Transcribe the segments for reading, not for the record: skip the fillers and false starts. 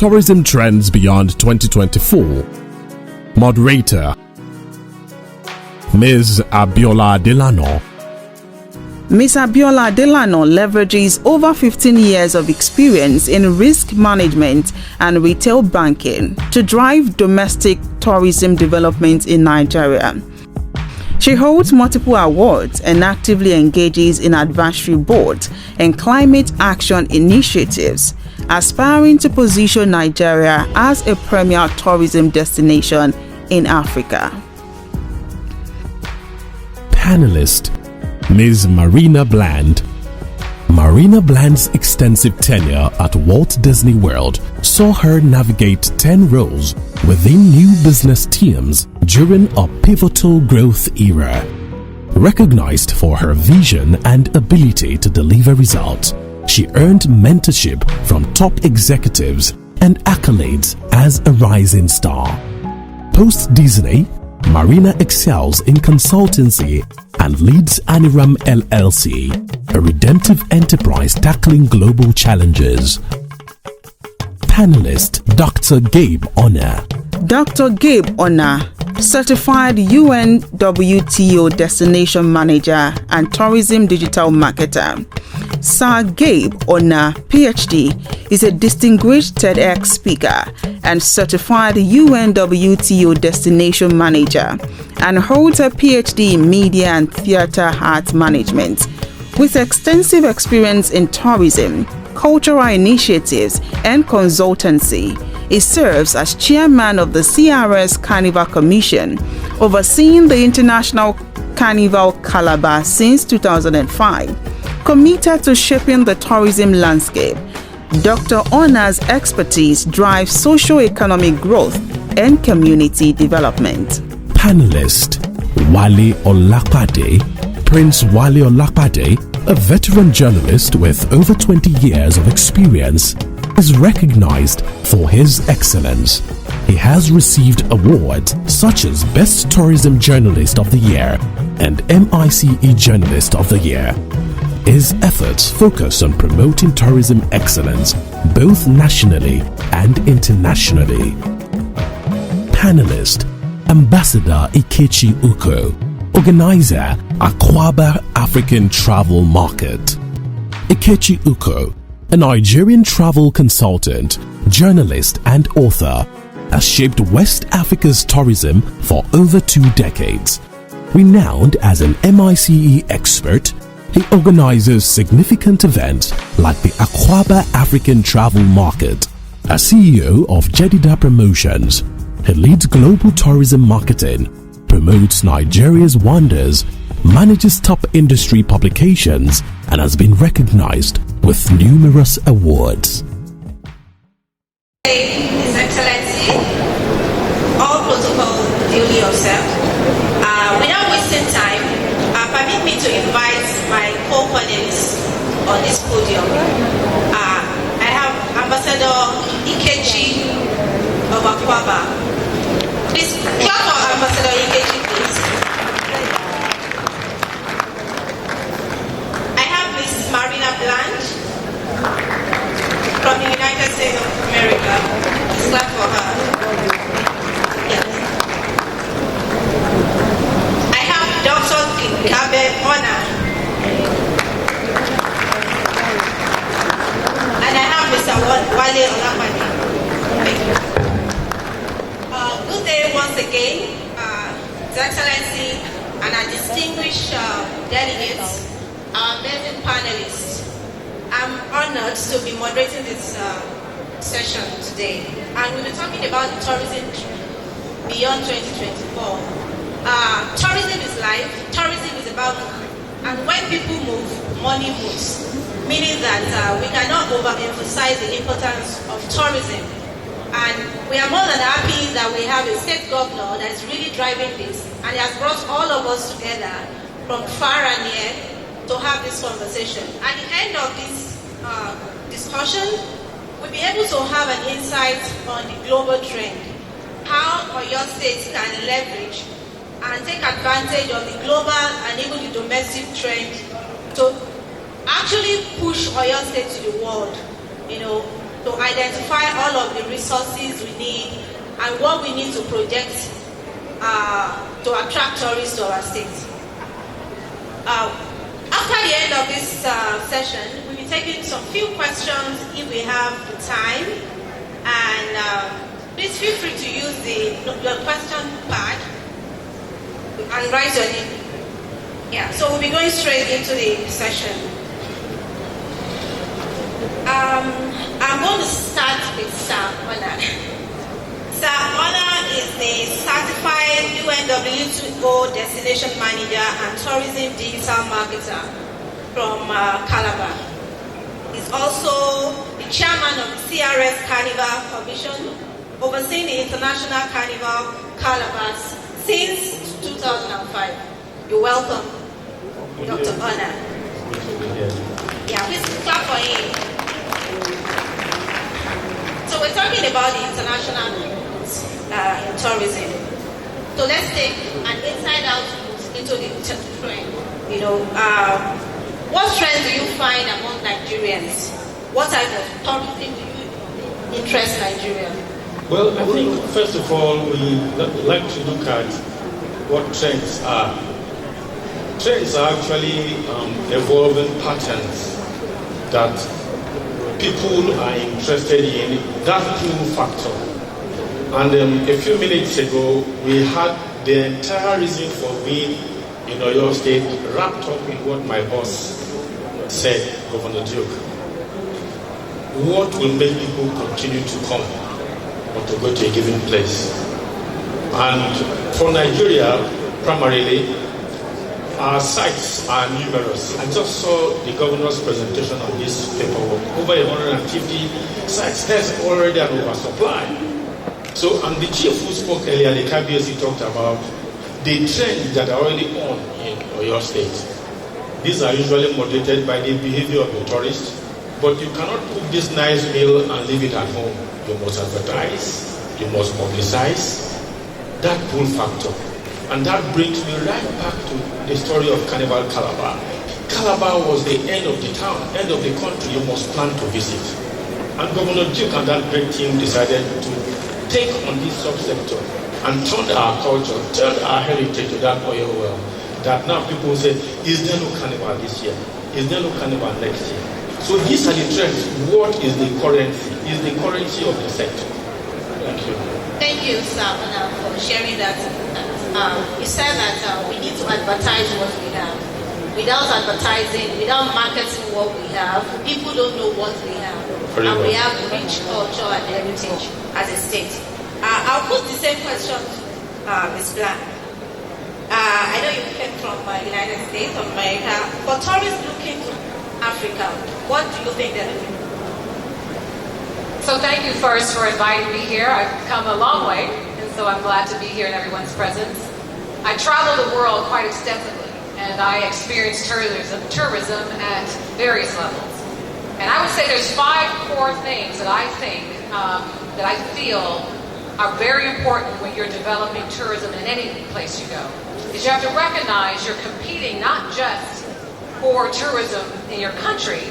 Tourism Trends Beyond 2024. Moderator Ms. Abiola Delano. Ms. Abiola Delano leverages over 15 years of experience in risk management and retail banking to drive domestic tourism development in Nigeria. She holds multiple awards and actively engages in advisory boards and climate action initiatives, aspiring to position Nigeria as a premier tourism destination in Africa. Panelist Ms. Marina Bland. Marina Bland's extensive tenure at Walt Disney World saw her navigate 10 roles within new business teams during a pivotal growth era. Recognized for her vision and ability to deliver results, she earned mentorship from top executives and accolades as a rising star. Post-Disney, Marina excels in consultancy and leads Aniram LLC, a redemptive enterprise tackling global challenges. Panelist Dr. Gabe Honor. Dr. Gabe Honor, certified UNWTO Destination Manager and Tourism Digital Marketer. Sir Gabe Honor, PhD, is a distinguished TEDx speaker and certified UNWTO Destination Manager, and holds a PhD in Media and Theatre Arts Management. With extensive experience in tourism, cultural initiatives, and consultancy, he serves as chairman of the CRS Carnival Commission, overseeing the International Carnival Calabar since 2005. Committed to shaping the tourism landscape, Dr. Honor's expertise drives socio-economic growth and community development. Panelist Wale Olakpade. Prince Wale Olakpade, a veteran journalist with over 20 years of experience, is recognized for his excellence. He has received awards such as Best Tourism Journalist of the Year and MICE Journalist of the Year. His efforts focus on promoting tourism excellence both nationally and internationally. Panelist Ambassador Ikechi Uko, organizer Akwaba African Travel Market. Ikechi Uko, a Nigerian travel consultant, journalist and author, has shaped West Africa's tourism for over 2 decades. Renowned as an MICE expert, he organizes significant events like the Akwaba African Travel Market. As CEO of Jedida Promotions, he leads global tourism marketing, promotes Nigeria's wonders, manages top industry publications, and has been recognized with numerous awards. His Excellency, all protocol duly observed. Without wasting time, permit me to invite my co-panelists on this podium. I have Ambassador Ikechi of Akwaba. Please clap for Ambassador Ikechi, please. I have Miss Marina Bland from the United States of America. Please clap for her. Yes. I have Dr. Gabe Honor. And I have Mr. Wale Olakpade. Thank you. Good day once again, His Excellency and our distinguished delegates, our amazing panelists. I'm honored to be moderating this session today, and we'll be talking about tourism beyond 2024. Tourism is life, tourism is about movement, and when people move, money moves, meaning that we cannot overemphasize the importance of tourism. And we are more than happy that we have a state governor that is really driving this, and he has brought all of us together from far and near to have this conversation. At the end of this discussion, we'll be able to have an insight on the global trend, how Oyo State can leverage and take advantage of the global and even the domestic trend to actually push Oyo State to the world, to identify all of the resources we need and what we need to project to attract tourists to our state. After the end of this session, we'll be taking some few questions if we have the time, and please feel free to use your question pad and write your name. Yeah, so we'll be going straight into the session. I'm going to start with Sir Honor. Sir Honor is the certified UNWTO Destination Manager and Tourism Digital Marketer from Calabar. He's also the chairman of the CRS Carnival Commission, overseeing the International Carnival Calabar since 2005. You're welcome, Dr. Honor. Yeah, please clap for him. So we're talking about the international in tourism. So let's take an inside-out look into the trend. What trends do you find among Nigerians? What type of tourism do you interest Nigeria? Well, I think first of all we like to look at what trends are. Trends are actually evolving patterns that people are interested in, that pull factor. And a few minutes ago, we had the entire reason for being in Oyo State wrapped up in what my boss said, Governor Duke. What will make people continue to come or to go to a given place? And for Nigeria, primarily, our sites are numerous. I just saw the governor's presentation on this paperwork. Over 150 sites. There's already an oversupply. So, and the chief who spoke earlier, the KBSC, talked about the trends that are already on in Oyo State. These are usually moderated by the behavior of the tourist, but you cannot cook this nice meal and leave it at home. You must advertise, you must publicize that pull factor. And that brings me right back to the story of Carnival Calabar. Calabar was the end of the town, end of the country you must plan to visit. And Governor Duke and that great team decided to take on this subsector and turn our culture, turn our heritage to that oil well. That now people say, is there no carnival this year? Is there no carnival next year? So these are the trends. What is the currency? Is the currency of the sector? Thank you. Thank you, Sir, for sharing that. You said that we need to advertise what we have. Without advertising, without marketing what we have, people don't know what we have. And we have rich culture and heritage as a state. I'll put the same question to Ms. Black. I know you came from the United States of America. For tourists looking to Africa, what do you think they're looking for? So thank you first for inviting me here. I've come a long way, and so I'm glad to be here in everyone's presence. I travel the world quite extensively, and I experience tourism at various levels. And I would say there's 5 core things that I think, that I feel are very important when you're developing tourism in any place you go. Is you have to recognize you're competing not just for tourism in your country,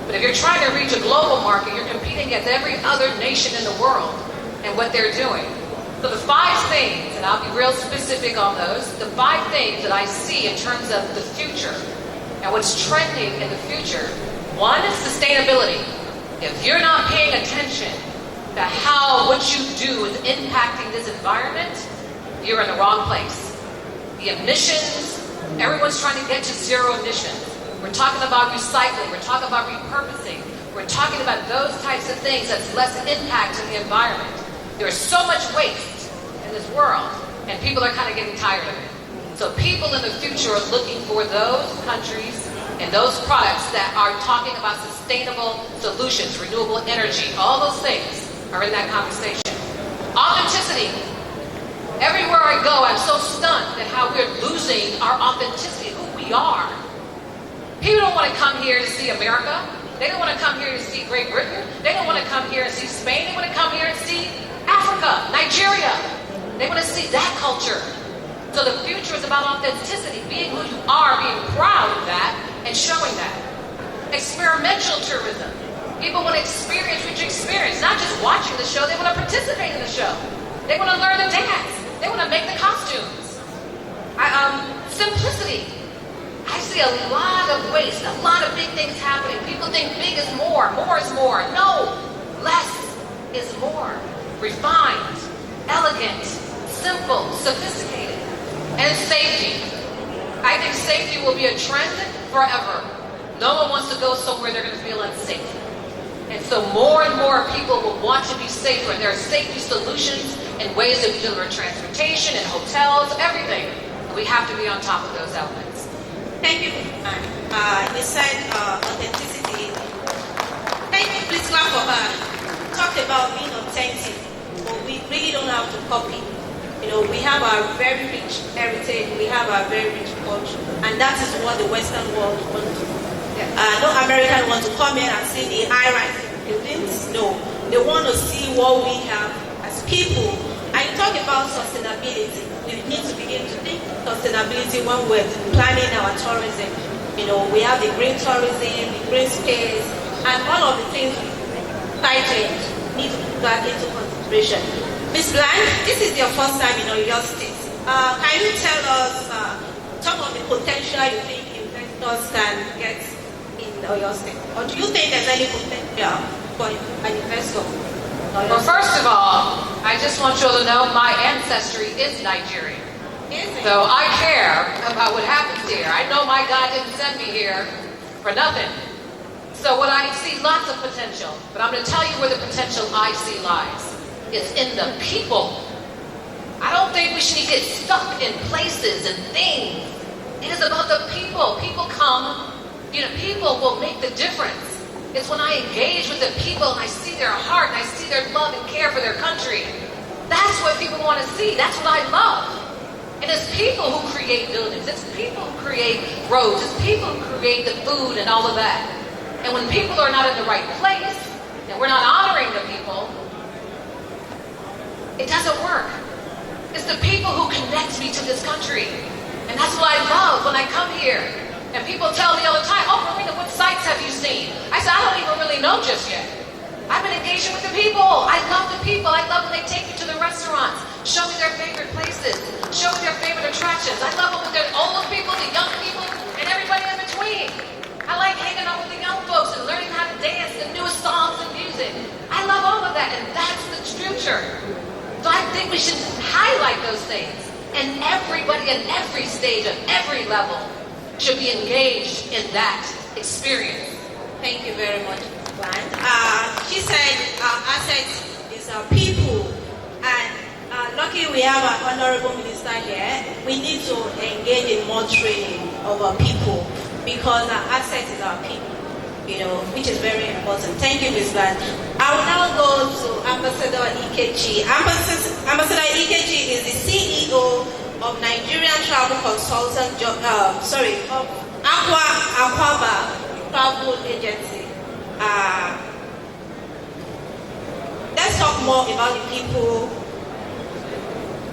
but if you're trying to reach a global market, you're competing against every other nation in the world and what they're doing. So the 5 things, and I'll be real specific on those, the 5 things that I see in terms of the future and what's trending in the future. One is sustainability. If you're not paying attention to how what you do is impacting this environment, you're in the wrong place. The emissions, everyone's trying to get to zero emissions. We're talking about recycling, we're talking about repurposing, we're talking about those types of things that's less impact on the environment. There is so much waste in this world, and people are kind of getting tired of it. So people in the future are looking for those countries and those products that are talking about sustainable solutions, renewable energy, all those things are in that conversation. Authenticity. Everywhere I go, I'm so stunned at how we're losing our authenticity, who we are. People don't want to come here to see America. They don't want to come here to see Great Britain. They don't want to come here and see Spain. They want to come here and see Africa, Nigeria. They want to see that culture. So the future is about authenticity, being who you are, being proud of that, and showing that. Experiential tourism. People want to experience what you experience, not just watching the show. They want to participate in the show. They want to learn to dance. They want to make the costumes. Simplicity. I see a lot of waste, a lot of big things happening. People think big is more is more. No, less is more. Refined, elegant, simple, sophisticated, and safety. I think safety will be a trend forever. No one wants to go somewhere they're going to feel unsafe. And so more and more people will want to be safer. There are safety solutions and ways that we deliver transportation and hotels, everything. We have to be on top of those elements. Thank you. You said authenticity. Thank you. Please clap for her. Talked about being authentic, but we really don't have to copy. You know, we have our very rich heritage, we have our very rich culture, and that is what the Western world wants to do. No American wants to come in and see the high-rise buildings. No, they want to see what we have as people. And you talk about sustainability. We need to begin to think sustainability when we're planning our tourism. You know, we have the green tourism, the green space, and all of the things we need to put that into consideration. Ms. Blank, this is your first time in Oyo State. Can you tell us some of the potential you think investors can get in Oyo State? Or do you think there's any potential for an investor? Well, first of all, I just want you all to know my ancestry is Nigerian. So I care about what happens here. I know my God didn't send me here for nothing. So what I see lots of potential, but I'm going to tell you where the potential I see lies. It's in the people. I don't think we should get stuck in places and things. It is about the people. People come, people will make the difference. It's when I engage with the people and I see their heart and I see their love and care for their country. That's what people want to see. That's what I love. And it's people who create buildings. It's people who create roads. It's people who create the food and all of that. And when people are not in the right place and we're not honoring the people, it doesn't work. It's the people who connect me to this country. And that's what I love when I come here. And people tell me all the time, oh, Marina, what sites have you seen? I said, I don't even really know just yet. I've been engaging with the people. I love the people. I love when they take me to the restaurants, show me their favorite places, show me their favorite attractions. I love it with the old people, the young people, and everybody in between. I like hanging out with the young folks and learning how to dance, the newest songs and music. I love all of that, and that's the future. So I think we should highlight those things. And everybody at every stage, at every level, should be engaged in that experience. Thank you very much, Gwen. She said our assets is our people. And lucky we have our honorable minister here. We need to engage in more training of our people because our asset is our people, which is very important. Thank you, Ms. Gwen. I will now go to Ambassador Ikechi. Ambassador Ikechi is the CEO of Nigerian Travel Consultant, of Aquaba Travel Agency. Let's talk more about the people,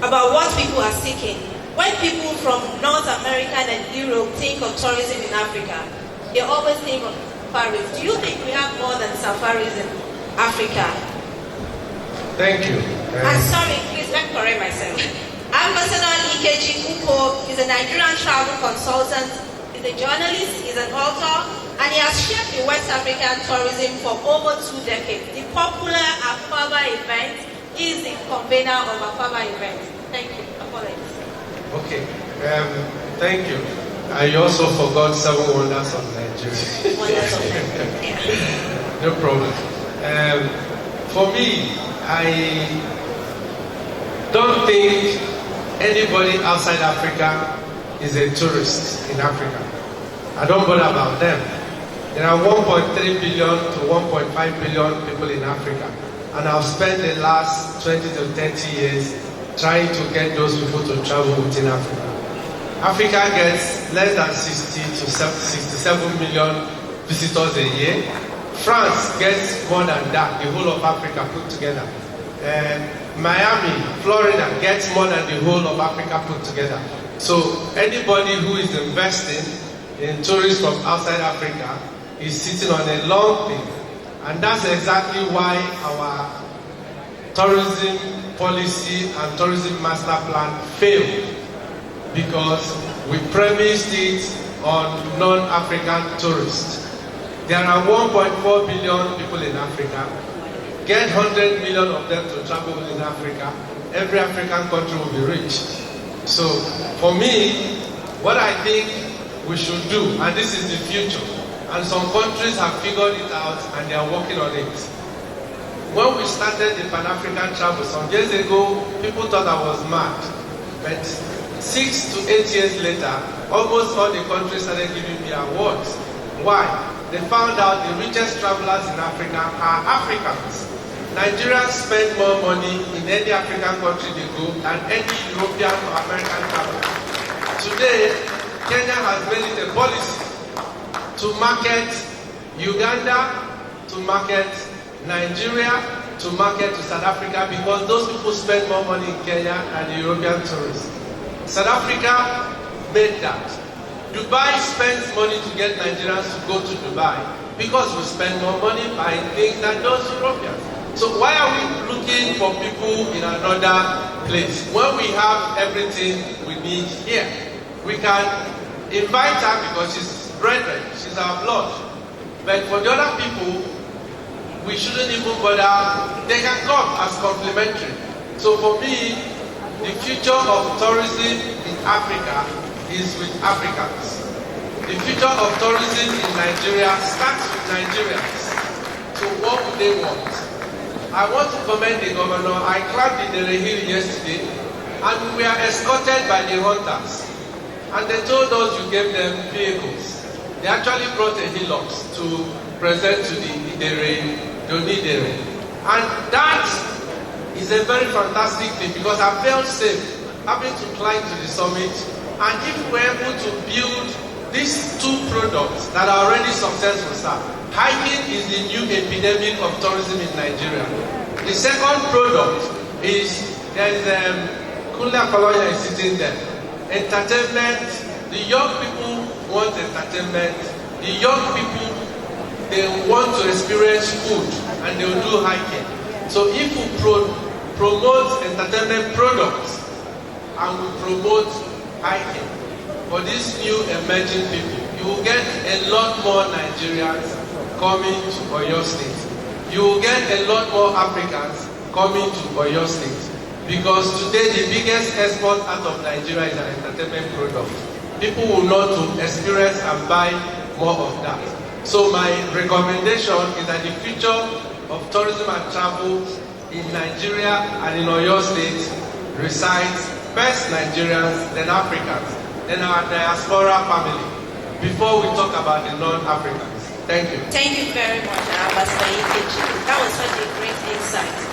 about what people are seeking. When people from North America and Europe think of tourism in Africa, they always think of safaris. Do you think we have more than safaris in Africa? Thank you. I'm sorry, please let me correct myself. Ambassador Ikechi Uko is a Nigerian travel consultant, he's a journalist, he's an author, and he has shaped the West African tourism for over 2 decades. The popular Aquaba event is the convener of Aquaba events. Thank you. Apologies. Okay. Thank you. I also forgot 7 wonders of Nigeria. Wonders of Nigeria. Yeah. No problem. For me, I don't think anybody outside Africa is a tourist in Africa. I don't bother about them. There are 1.3 billion to 1.5 billion people in Africa. And I've spent the last 20 to 30 years trying to get those people to travel within Africa. Africa gets less than 60 to 67 million visitors a year. France gets more than that, the whole of Africa put together. Miami, Florida gets more than the whole of Africa put together. So anybody who is investing in tourists from outside Africa is sitting on a long thing. And that's exactly why our tourism policy and tourism master plan failed, because we premised it on non-African tourists. There are 1.4 billion people in Africa. Get 100 million of them to travel in Africa, every African country will be rich. So for me, what I think we should do, and this is the future, and some countries have figured it out and they are working on it. When we started the Pan-African travel some years ago, people thought I was mad. But 6 to 8 years later, almost all the countries started giving me awards. Why? They found out the richest travelers in Africa are Africans. Nigerians spend more money in any African country they go than any European or American traveler. Today, Kenya has made it a policy to market Uganda, to market Nigeria, to market to South Africa, because those people spend more money in Kenya than the European tourists. South Africa made that. Dubai spends money to get Nigerians to go to Dubai because we spend more money buying things than those Europeans. So why are we looking for people in another place when we have everything we need here? We can invite her because she's brethren, she's our blood. But for the other people, we shouldn't even bother. They can come as complimentary. So for me, the future of tourism in Africa is with Africans. The future of tourism in Nigeria starts with Nigerians. So what would they want? I want to commend the governor. I climbed the hill yesterday and we were escorted by the hunters. And they told us you gave them vehicles. They actually brought a hilux to present to the Idere. And that is a very fantastic thing because I felt safe having to climb to the summit. And if we're able to build these two products that are already successful, sir, hiking is the new epidemic of tourism in Nigeria. The second product is, there is Kunle Afolayan is sitting there. Entertainment, the young people want entertainment. The young people, they want to experience food and they will do hiking. So if we promote entertainment products and we promote hiking for these new emerging people, you will get a lot more Nigerians coming to Oyo State. You will get a lot more Africans coming to Oyo State. Because today the biggest export out of Nigeria is an entertainment product. People will want to experience and buy more of that. So my recommendation is that the future of tourism and travel in Nigeria and in Oyo State resides first Nigerians, then Africans, then our diaspora family, before we talk about the non-Africans. Thank you. Thank you very much, Ambassador Ikechi. That was such a great insight.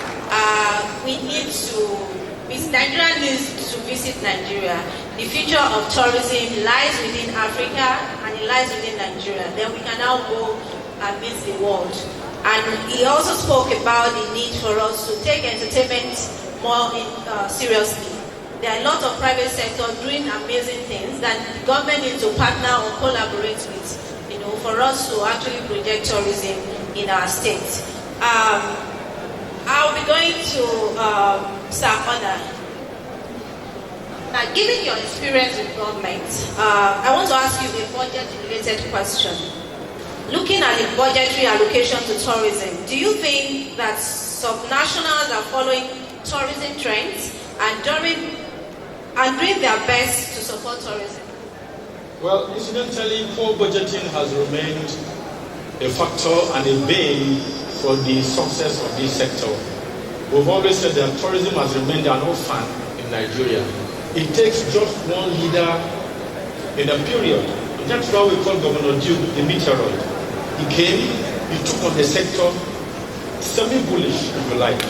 Nigeria needs to visit Nigeria. The future of tourism lies within Africa and it lies within Nigeria. Then we can now go and meet the world. And he also spoke about the need for us to take entertainment more seriously. There are a lot of private sector doing amazing things that the government needs to partner or collaborate with, for us to actually project tourism in our state. I'll be going to Sir Honor. Now, given your experience with government, I want to ask you a budget-related question. Looking at the budgetary allocation to tourism, do you think that subnationals are following tourism trends and doing their best to support tourism? Well, incidentally, poor budgeting has remained a factor and a bane for the success of this sector. We've always said that tourism has remained an orphan in Nigeria. It takes just one leader in a period. That's why we call Governor Duke the meteoroid. He came, he took on the sector, semi-bullish, if you like.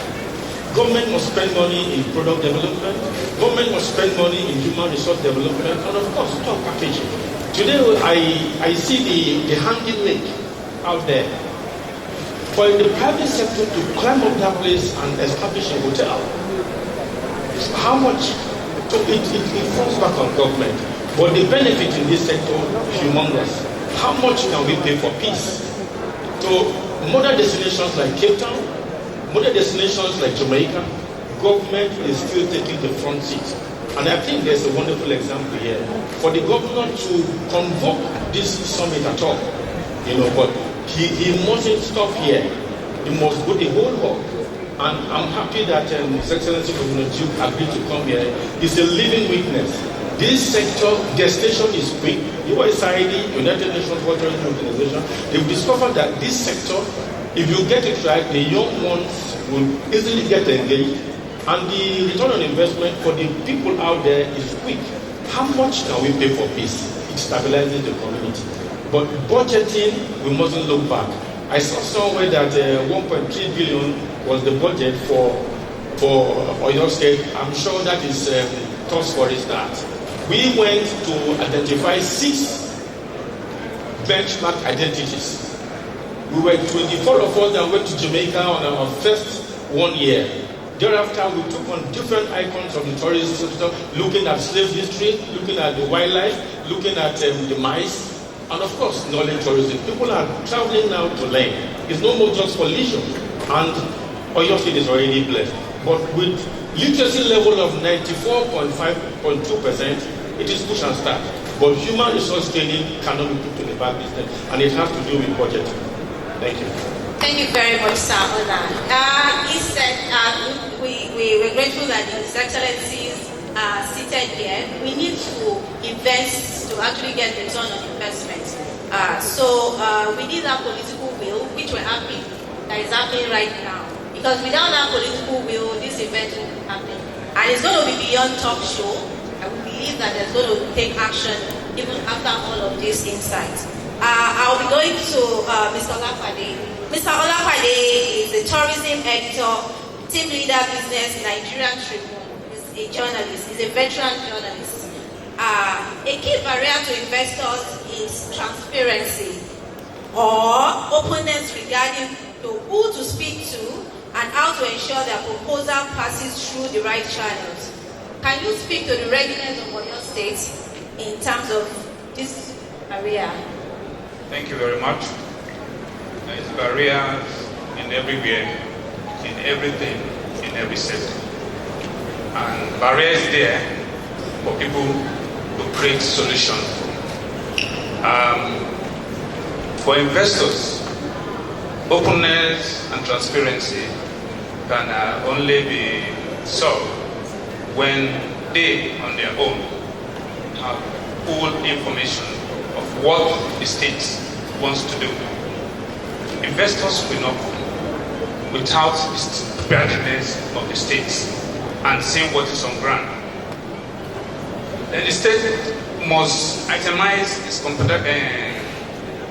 Government must spend money in product development. Government must spend money in human resource development, and of course, talk packaging. Today, I see the hanging lake out there. For the private sector to climb up that place and establish a hotel, how much? So it falls back on government. But the benefit in this sector is humongous. How much can we pay for peace? So modern destinations like Cape Town, modern destinations like Jamaica, government is still taking the front seat. And I think there's a wonderful example here for the governor to convoke this summit at all. But he mustn't stop here. He must go the whole hog. And I'm happy that His Excellency Governor Duke agreed to come here. He's a living witness. This sector gestation is quick. USAID, United Nations World Tourism Organization, they've discovered that this sector, if you get it right, the young ones will easily get engaged. And the return on investment for the people out there is quick. How much can we pay for peace? It stabilizes the community. But budgeting, we mustn't look back. I saw somewhere that 1.3 billion was the budget for Oyo State. I'm sure that is tough for a start. We went to identify 6 benchmark identities. We were 24 of us that went to Jamaica on our first 1 year. Thereafter, we took on different icons of the tourism sector, looking at slave history, looking at the wildlife, looking at the mice, and of course, knowledge tourism. People are traveling now to learn. It's no more just for leisure. And Oyo State is already blessed. But with literacy level of 94.2%, it is push and start. But human resource training cannot be put to the back business, and it has to do with budget. Thank you. Thank you very much, Sir Ola. He said we're grateful that His Excellency is seated here. We need to invest to actually get return on investment. So we need that political will, which we're happy that is happening right now. Because without that political will, this event won't happen. And it's going to be beyond talk show. I believe that there's going to take action even after all of these insights. I'll be going to Mr. Olapade. Mr. Olapade is the tourism editor, team leader, business, Nigerian Tribune. He's a journalist. He's a veteran journalist. A key barrier to investors is transparency or openness regarding who to speak to and how to ensure their proposal passes through the right channels. Can you speak to the readiness of Oyo State in terms of this barrier? Thank you very much. There's barriers in everywhere, in everything, in every sector. And barriers there for people to create solutions. For investors, openness and transparency can only be solved when they, on their own, have full information of what the state wants to do. Investors will not come without the preparedness of the state and seeing what is on ground. Then the state must itemize its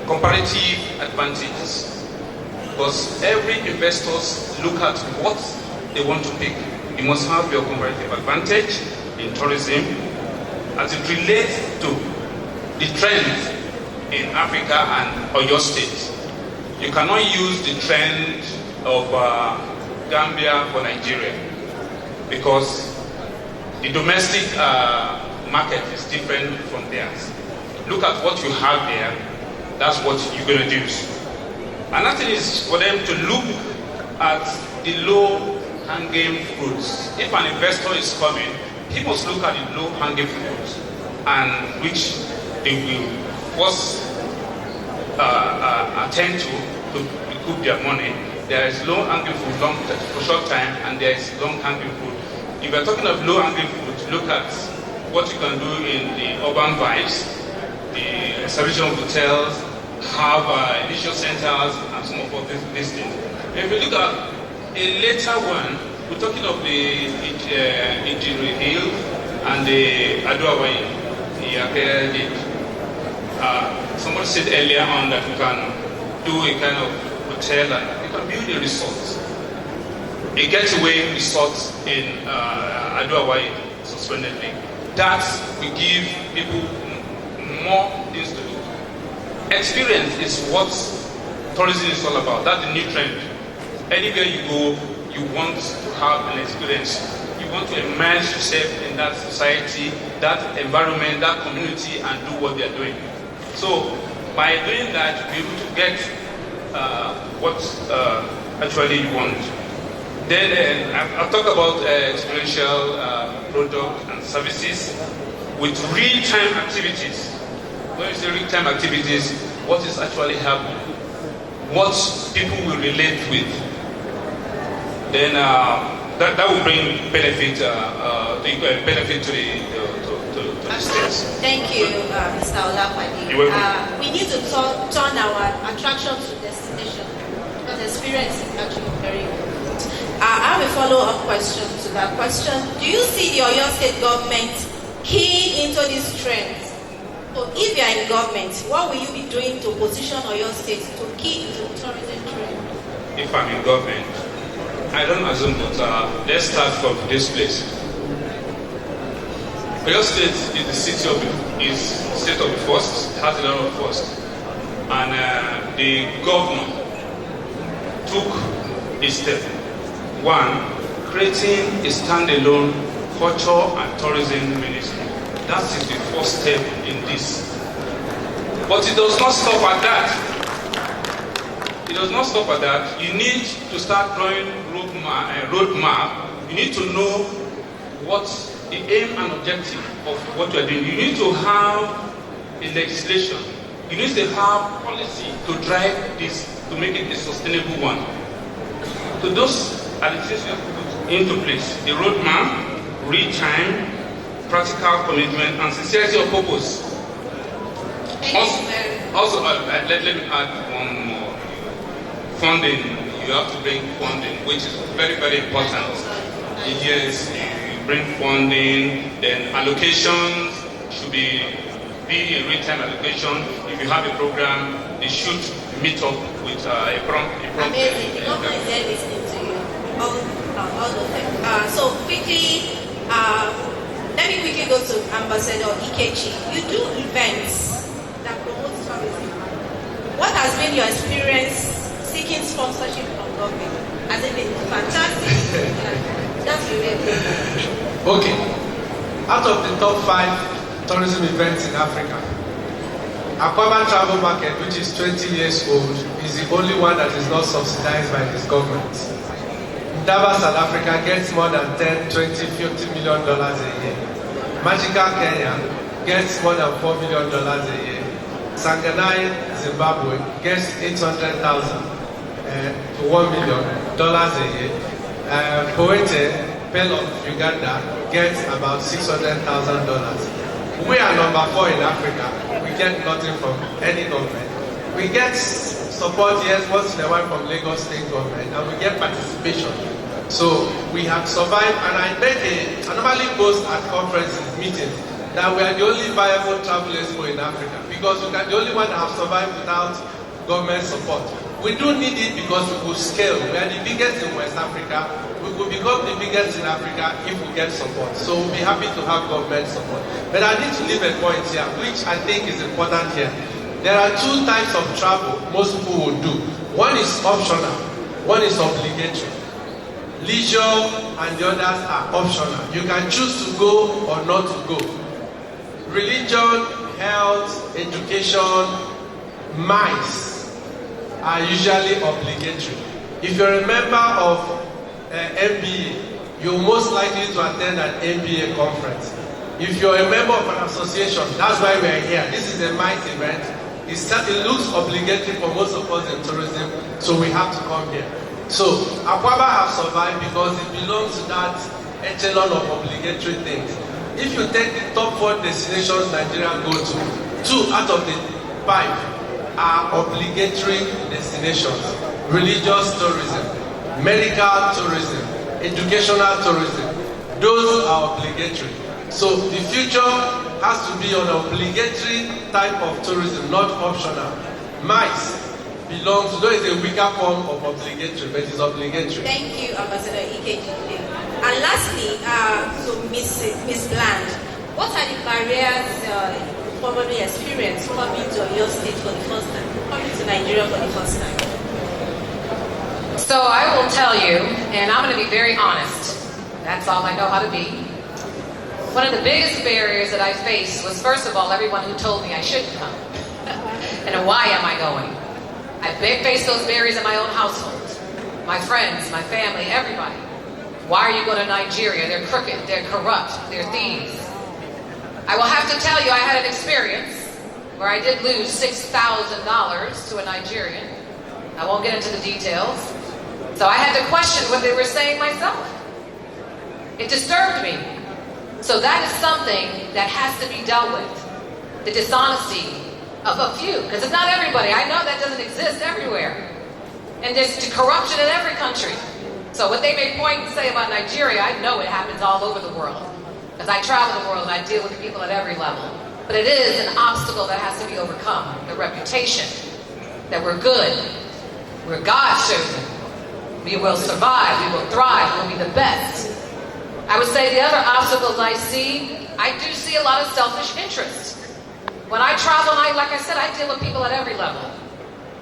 comparative advantages, because every investor look at what they want to pick. You must have your comparative advantage in tourism as it relates to the trends in Africa and Oyo State. You cannot use the trend of Gambia for Nigeria, because the domestic market is different from theirs. Look at what you have there, that's what you're going to use. Another thing is for them to look at the low-hanging fruits. If an investor is coming, he must look at the low-hanging fruits, and which they will first attend to recoup their money. There is low-hanging fruit for short time, and there is long-hanging fruit. If you're talking of low-hanging fruit, look at what you can do in the urban vibes, the establishment of hotels, have leisure centers, and some of these things. If you look at a later one, we're talking of the Ijiri Hill and the Aduawai, somebody said earlier on that you can do a kind of hotel and you can build a resort. A getaway resort in Aduawai, suspendedly. That will give people more things to do. Experience is what tourism is all about. That's the new trend. Anywhere you go, you want to have an experience. You want to immerse yourself in that society, that environment, that community, and do what they're doing. So, by doing that, you'll be able to get what actually you want. Then I'll talk about experiential products and services with real-time activities. When you say real-time activities, what is actually happening? What people will relate with? Then that will bring benefit to the states. Thank you, Mr. Olapade. You're welcome. We need to turn our attraction to destination because experience is actually very important. I have a follow-up question to that question. Do you see the Oyo State government keying into these trends? So if you are in government, what will you be doing to position Oyo State to key into the tourism trend? If I'm in government, I don't assume that. Let's start from this place. Oyo State is the state of the first, has a lot of first, and the governor took a step. One, creating a standalone culture and tourism ministry. That is the first step in this. But it does not stop at that. It does not stop at that. You need to start drawing roadmap. You need to know what the aim and objective of what you are doing. You need to have a legislation. You need to have policy to drive this, to make it a sustainable one. So those are the things we have to put into place. The roadmap, real time, practical commitment, and sincerity of purpose. Also, let me add one more. Funding. You have to bring funding, which is very, very important. Yes, you bring funding, then allocations should be a real-time allocation. If you have a program, they should meet up with a prompt. Amazing. The government is there listening to you. All of them. So quickly, let me quickly go to Ambassador Ikechi. You do events that promote tourism. What has been your experience seeking sponsorship from government? Has it been fantastic? That's really good. Okay. Out of the top 5 tourism events in Africa, Akwaaba Travel Market, which is 20 years old, is the only one that is not subsidized by this government. Ndaba, South Africa gets more than $10, $20, $50 million a year. Magical Kenya gets more than $4 million a year. Sanganai, Zimbabwe gets $800,000 to $1 million a year. Poete, Pearl of Uganda gets about $600,000. We are number 4 in Africa. We get nothing from any government. We get support, yes, once in a while from Lagos State government, and we get participation. So we have survived, and I normally boast at conferences, meetings, that we are the only viable travel expo in Africa because we are the only one that have survived without government support. We do need it because we could scale. We are the biggest in West Africa. We could become the biggest in Africa if we get support. So we'll be happy to have government support. But I need to leave a point here, which I think is important here. There are 2 types of travel most people will do. One is optional, one is obligatory. Leisure and the others are optional. You can choose to go or not to go. Religion, health, education, MICE are usually obligatory. If you're a member of MBA, you're most likely to attend an MBA conference. If you're a member of an association, that's why we're here. This is a MICE event. It looks obligatory for most of us in tourism, so we have to come here. So Akwaaba has survived because it belongs to that echelon of obligatory things. If you take the top 4 destinations Nigeria go to, 2 out of the 5 are obligatory destinations. Religious tourism, medical tourism, educational tourism. Those are obligatory. So the future has to be an obligatory type of tourism, not optional. MICE belongs, though it's a weaker form of obligatory, but it's obligatory. Thank you, Ambassador Ikechi. And lastly, to Ms. Bland, what are the barriers you probably experienced coming to your state for the first time, coming to Nigeria for the first time? So I will tell you, and I'm going to be very honest. That's all I know how to be. One of the biggest barriers that I faced was, first of all, everyone who told me I shouldn't come. And why am I going? I face those barriers in my own household. My friends, my family, everybody. Why are you going to Nigeria? They're crooked, they're corrupt, they're thieves. I will have to tell you, I had an experience where I did lose $6,000 to a Nigerian. I won't get into the details. So I had to question what they were saying myself. It disturbed me. So that is something that has to be dealt with. The dishonesty of a few, because it's not everybody. I know that doesn't exist everywhere. And there's corruption in every country. So what they may point and say about Nigeria, I know it happens all over the world. Because I travel the world and I deal with people at every level. But it is an obstacle that has to be overcome. The reputation that we're good, we're God's children. We will survive, we will thrive, we'll be the best. I would say the other obstacles I do see a lot of selfish interest. When I travel, like I said, I deal with people at every level.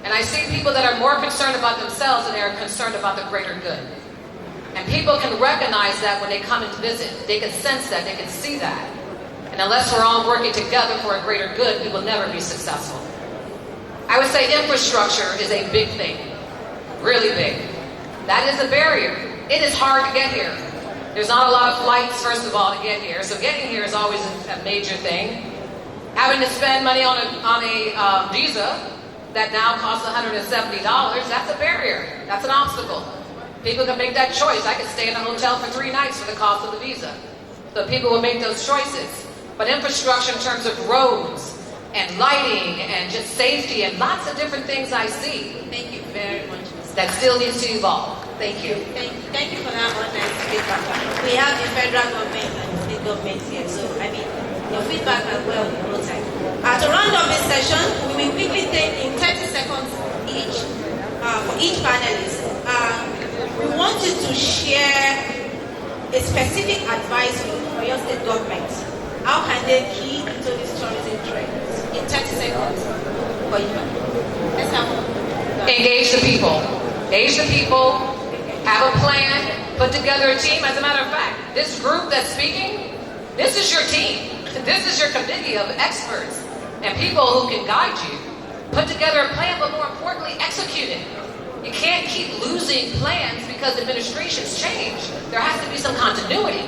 And I see people that are more concerned about themselves than they are concerned about the greater good. And people can recognize that when they come and visit. They can sense that, they can see that. And unless we're all working together for a greater good, we will never be successful. I would say infrastructure is a big thing, really big. That is a barrier. It is hard to get here. There's not a lot of flights, first of all, to get here. So getting here is always a major thing. Having to spend money on a visa that now costs $170, that's a barrier. That's an obstacle. People can make that choice. I could stay in a hotel for 3 nights for the cost of the visa. So people will make those choices. But infrastructure in terms of roads and lighting and just safety and lots of different things I see. Thank you very much. That still needs to evolve. Thank you. Thank you for that honest feedback. We have the federal government and the state government here, so I mean, your feedback as well in no time. To round up this session, we will quickly take in 30 seconds each for each panelist. We want you to share a specific advice for your state government. How can they key into this tourism trend? In 30 seconds for you. Let's have Engage the people. Engage the people. Have a plan. Put together a team. As a matter of fact, this group that's speaking, this is your team. This is your committee of experts and people who can guide you. Put together a plan, but more importantly, execute it. You can't keep losing plans because administrations change. There has to be some continuity.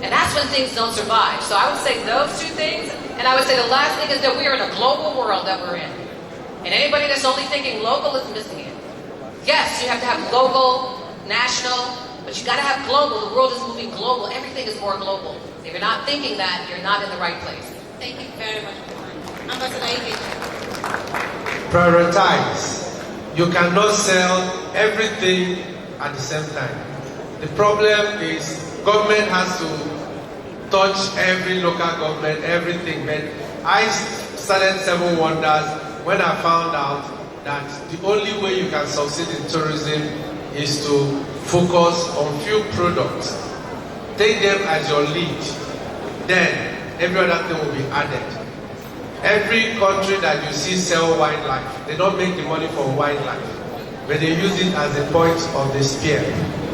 And that's when things don't survive. So I would say those two things. And I would say the last thing is that we are in a global world that we're in. And anybody that's only thinking local is missing it. Yes, you have to have local, national, but you got to have global. The world is moving global. Everything is more global. If you're not thinking that, you're not in the right place. Thank you very much. Ambassador Ike. Prioritize. You cannot sell everything at the same time. The problem is government has to touch every local government, everything. But I started 7 Wonders when I found out that the only way you can succeed in tourism is to focus on few products. Take them as your lead. Then every other thing will be added. Every country that you see sell wildlife, they don't make the money from wildlife, but they use it as a point of the spear.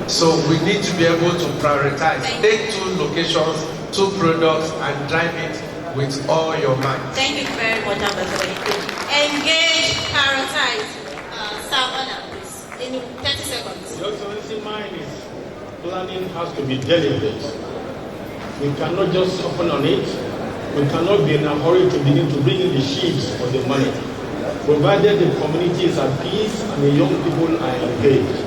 So we need to be able to prioritize. Take 2 locations, 2 products, and drive it with all your might. Thank you very much, Ambassador. Engage, prioritize. Savannah, please. In 30 seconds. Your Excellency, mine is planning has to be deliberate. We cannot just open on it. We cannot be in a hurry to begin to bring in the sheaves for the money, provided the community is at peace and the young people are engaged.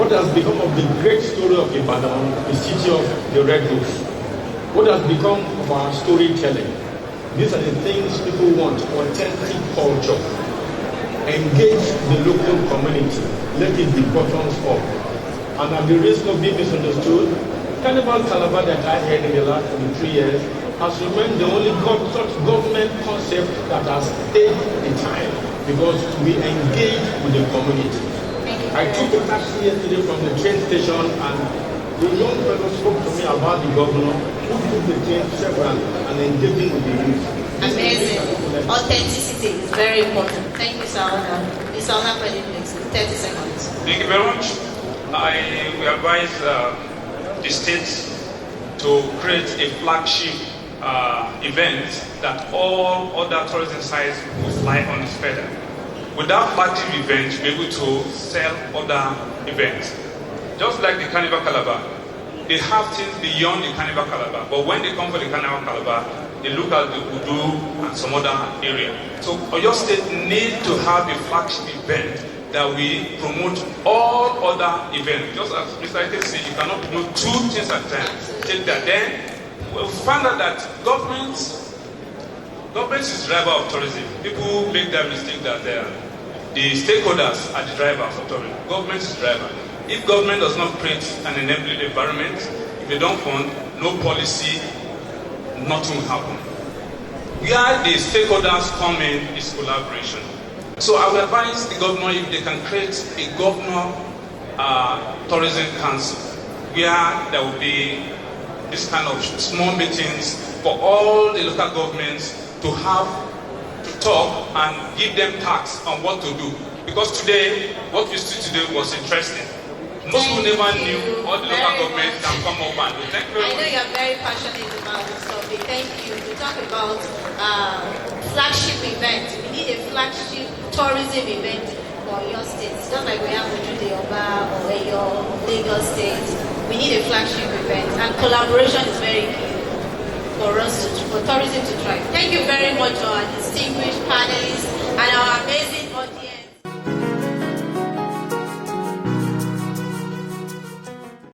What has become of the great story of Ibadan, the city of the Red Roof? What has become of our storytelling? These are the things people want, authentic culture. Engage the local community. Let it be bottoms up. And at the risk of being misunderstood, Carnival Calabar that I heard in the last 3 years has remained the only such government concept that has stayed the time because we engage with the community. I took a taxi yesterday from the train station and the young fellow spoke to me about the governor who took the train severally and engaging with the youth. Amazing. Authenticity is very important. Thank you, Sauna. It's Sauna for the next 30 seconds. Thank you very much. I will advise the states to create a flagship event that all other tourism sites will fly on its feather. Without party events, you'll be able to sell other events. Just like the Carnival Calabar, they have things beyond the Carnival Calabar. But when they come for the Carnival Calabar, they look at the Udu and some other area. So Oyo State needs to have a flagship event that we promote all other events. Just as Mr. Ike said, you cannot promote two things at a time. Take that. Then we found out that government is the driver of tourism. People make that mistake that the stakeholders are the drivers of tourism. Government is the driver. If government does not create an enabling environment, if they don't fund, no policy, nothing will happen. Where the stakeholders come in is collaboration. So I would advise the governor if they can create a governor tourism council where there will be this kind of small meetings for all the local governments to have to talk and give them tasks on what to do. Because today, what we see today was interesting. Most people never knew all the local governments can come up and do. Thank you very much. I know you're very passionate about this topic. Thank you. To talk about flagship events. We need a flagship tourism event for your states. Just like we have Ojude Oba or your Lagos State. We need a flagship event. And collaboration is very key for tourism to thrive. Thank you very much, our distinguished panelists and our amazing audience.